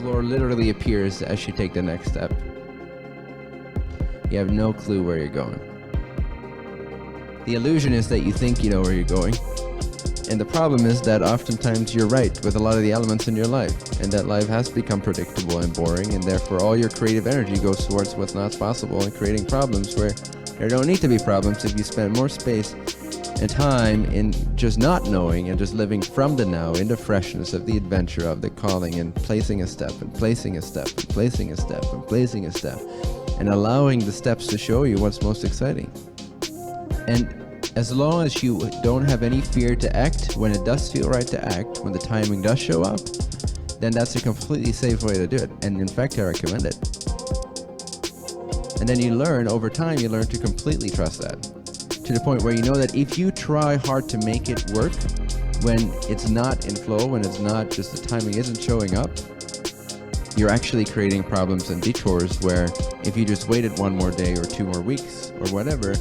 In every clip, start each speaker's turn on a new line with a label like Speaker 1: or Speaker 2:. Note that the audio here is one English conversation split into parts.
Speaker 1: floor literally appears as you take the next step. You have no clue where you're going. The illusion is that you think you know where you're going. And the problem is that oftentimes you're right with a lot of the elements in your life, and that life has become predictable and boring, and therefore all your creative energy goes towards what's not possible and creating problems where there don't need to be problems if you spend more space and time in just not knowing and just living from the now in the freshness of the adventure of the calling, and placing a step and placing a step and placing a step and placing a step, and allowing the steps to show you what's most exciting. And as long as you don't have any fear to act when it does feel right to act, when the timing does show up, then that's a completely safe way to do it. And in fact, I recommend it. And then you learn, over time, you learn to completely trust that. To the point where you know that if you try hard to make it work, when it's not in flow, when it's not, just the timing isn't showing up, you're actually creating problems and detours where if you just waited one more day or 2 more weeks or whatever,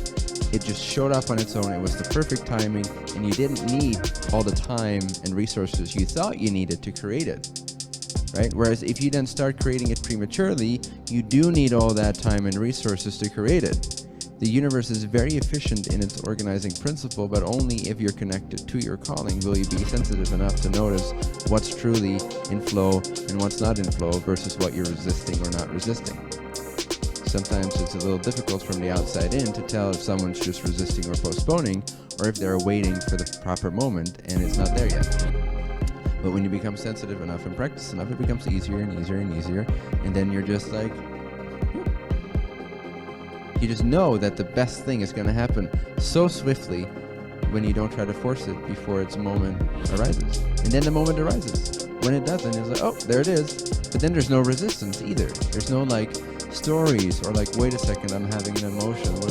Speaker 1: it just showed up on its own. It was the perfect timing, and you didn't need all the time and resources you thought you needed to create it, right? Whereas if you then start creating it prematurely, you do need all that time and resources to create it. The universe is very efficient in its organizing principle, but only if you're connected to your calling will you be sensitive enough to notice what's truly in flow and what's not in flow versus what you're resisting or not resisting. Sometimes it's a little difficult from the outside in to tell if someone's just resisting or postponing, or if they're waiting for the proper moment and it's not there yet. But when you become sensitive enough and practice enough, it becomes easier and easier and easier, and then you're just like, you just know that the best thing is going to happen so swiftly when you don't try to force it before its moment arises. And then the moment arises. When it doesn't, it's like, oh, there it is. But then there's no resistance either. There's no like stories or like, wait a second, I'm having an emotion. I'm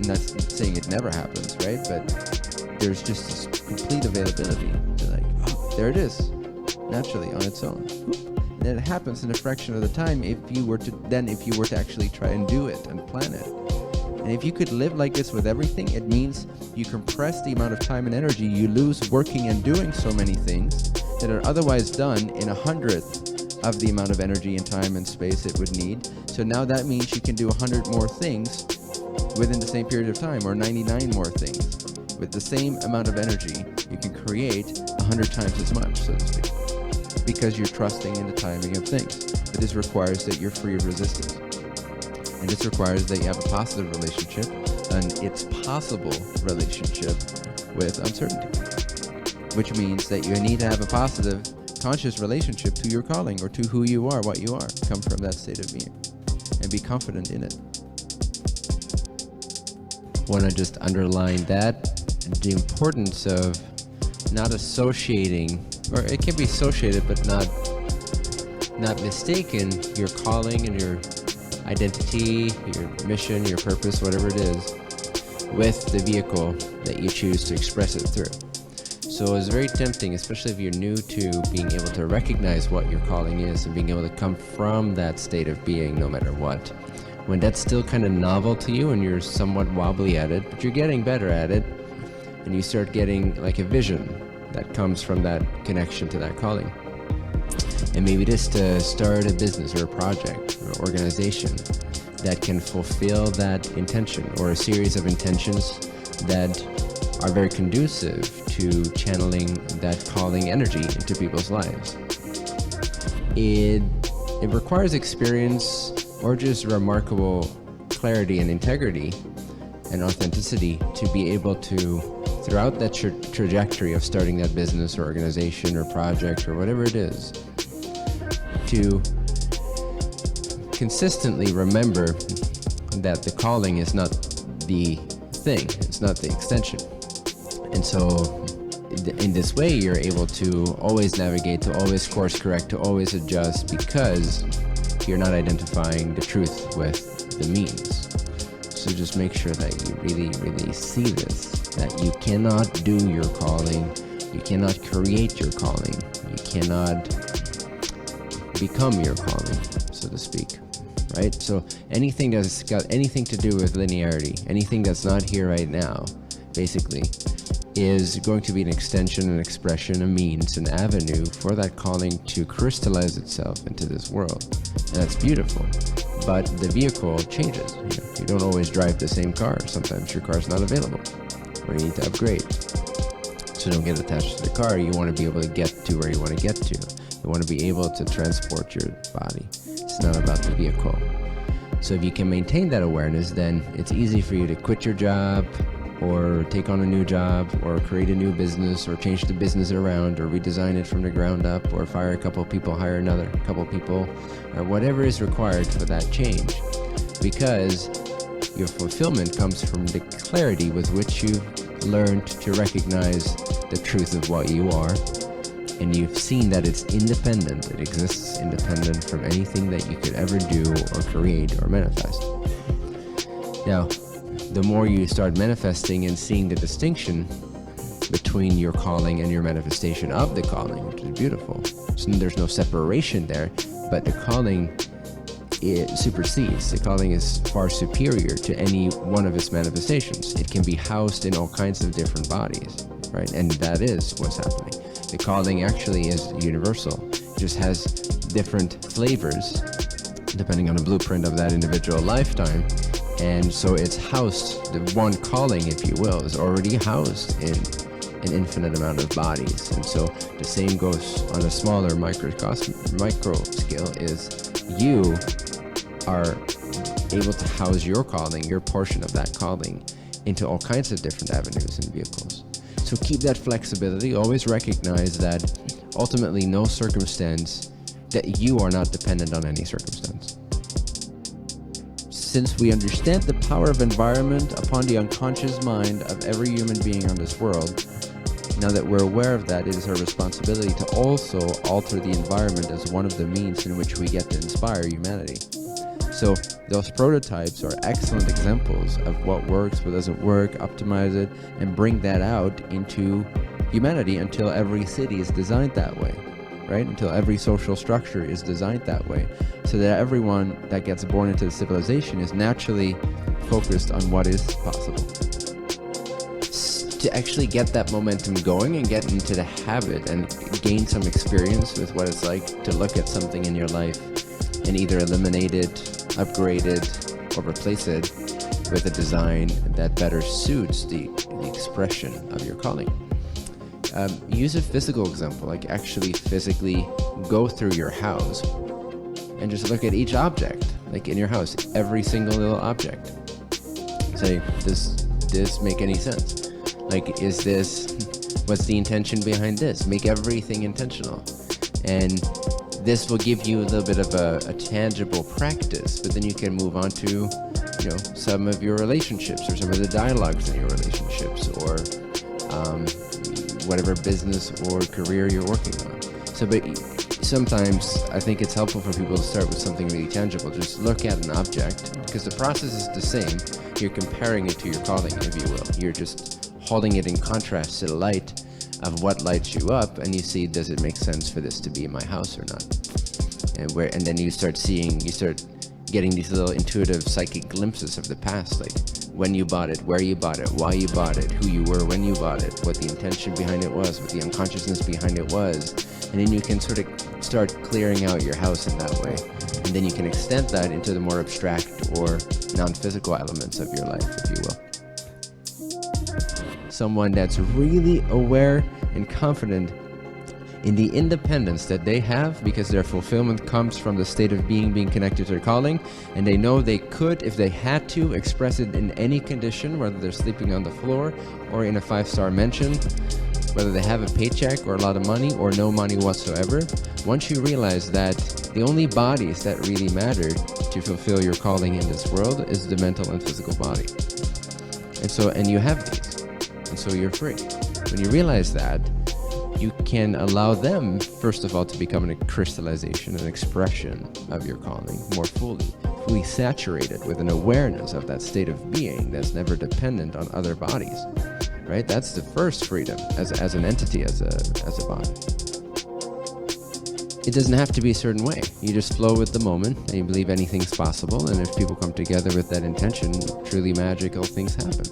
Speaker 1: not saying it never happens, right? But there's just this complete availability to like, oh, there it is, naturally on its own. And then it happens in a fraction of the time if you were to actually try and do it and plan it. And if you could live like this with everything, it means you compress the amount of time and energy you lose working and doing so many things that are otherwise done in 100th of the amount of energy and time and space it would need. So now that means you can do 100 more things within the same period of time, or 99 more things. With the same amount of energy, you can create 100 times as much, so to speak, because you're trusting in the timing of things. But this requires that you're free of resistance. And this requires that you have a positive relationship, and it's possible relationship with uncertainty, which means that you need to have a positive, conscious relationship to your calling, or to who you are, what you are. Come from that state of being and be confident in it. Want to just underline that, the importance of not associating, or it can be associated but not mistaken, your calling and your identity, your mission, your purpose, whatever it is, with the vehicle that you choose to express it through. So it's very tempting, especially if you're new to being able to recognize what your calling is and being able to come from that state of being no matter what. When that's still kind of novel to you and you're somewhat wobbly at it, but you're getting better at it, and you start getting like a vision that comes from that connection to that calling. And maybe just to start a business or a project or organization that can fulfill that intention, or a series of intentions that are very conducive to channeling that calling energy into people's lives. It requires experience or just remarkable clarity and integrity and authenticity to be able to, throughout that trajectory of starting that business or organization or project or whatever it is, to consistently remember that the calling is not the thing, it's not the extension. And so in this way, you're able to always navigate, to always course correct, to always adjust, because you're not identifying the truth with the means. So just make sure that you really, really see this, that you cannot do your calling, you cannot create your calling, you cannot become your calling, so to speak, right? So anything that's got anything to do with linearity, anything that's not here right now, basically, is going to be an extension, an expression, a means, an avenue for that calling to crystallize itself into this world. And that's beautiful. But the vehicle changes. You don't always drive the same car. Sometimes your car's not available, or you need to upgrade. So don't get attached to the car. You want to be able to get to where you want to get to. You want to be able to transport your body. It's not about the vehicle. So if you can maintain that awareness, then it's easy for you to quit your job, or take on a new job, or create a new business, or change the business around, or redesign it from the ground up, or fire a couple people, hire another couple people, or whatever is required for that change. Because your fulfillment comes from the clarity with which you've learned to recognize the truth of what you are, and you've seen that it's independent, it exists independent from anything that you could ever do or create or manifest. Now, the more you start manifesting and seeing the distinction between your calling and your manifestation of the calling, which is beautiful. So there's no separation there, but the calling, it supersedes. The calling is far superior to any one of its manifestations. It can be housed in all kinds of different bodies, right? And that is what's happening. The calling actually is universal. It just has different flavors depending on the blueprint of that individual lifetime. And so it's housed, the one calling, if you will, is already housed in an infinite amount of bodies. And so the same goes on a smaller micro scale, is you are able to house your calling, your portion of that calling, into all kinds of different avenues and vehicles. So keep that flexibility. Always recognize that ultimately no circumstance, that you are not dependent on any circumstance. Since we understand the power of environment upon the unconscious mind of every human being on this world, now that we're aware of that, it is our responsibility to also alter the environment as one of the means in which we get to inspire humanity. So those prototypes are excellent examples of what works, what doesn't work, optimize it, and bring that out into humanity until every city is designed that way, right? Until every social structure is designed that way, so that everyone that gets born into the civilization is naturally focused on what is possible. To actually get that momentum going and get into the habit and gain some experience with what it's like to look at something in your life and either eliminate it, upgrade it, or replace it with a design that better suits the expression of your calling. Use a physical example, like actually physically go through your house and just look at each object, like in your house, every single little object. Say, does this make any sense? Like, is this, what's the intention behind this? Make everything intentional. And this will give you a little bit of a tangible practice, but then you can move on to, some of your relationships, or some of the dialogues in your relationships, or whatever business or career you're working on. So, but sometimes I think it's helpful for people to start with something really tangible. Just look at an object, because the process is the same. You're comparing it to your calling, if you will. You're just holding it in contrast to the light of what lights you up, and you see, does it make sense for this to be in my house or not? And then you start getting these little intuitive psychic glimpses of the past, like when you bought it, where you bought it, why you bought it, who you were when you bought it, what the intention behind it was, what the unconsciousness behind it was. And then you can sort of start clearing out your house in that way. And then you can extend that into the more abstract or non-physical elements of your life, if you will. Someone that's really aware and confident in the independence that they have, because their fulfillment comes from the state of being connected to their calling, and they know they could, if they had to, express it in any condition, whether they're sleeping on the floor or in a 5-star mansion, whether they have a paycheck or a lot of money or no money whatsoever. Once you realize that the only bodies that really matter to fulfill your calling in this world is the mental and physical body. And you have these, and so you're free. When you realize that, you can allow them, first of all, to become a crystallization, an expression of your calling more fully saturated with an awareness of that state of being that's never dependent on other bodies, right? That's the first freedom as an entity, as a body. It doesn't have to be a certain way. You just flow with the moment, and you believe anything's possible, and if people come together with that intention, truly magical things happen.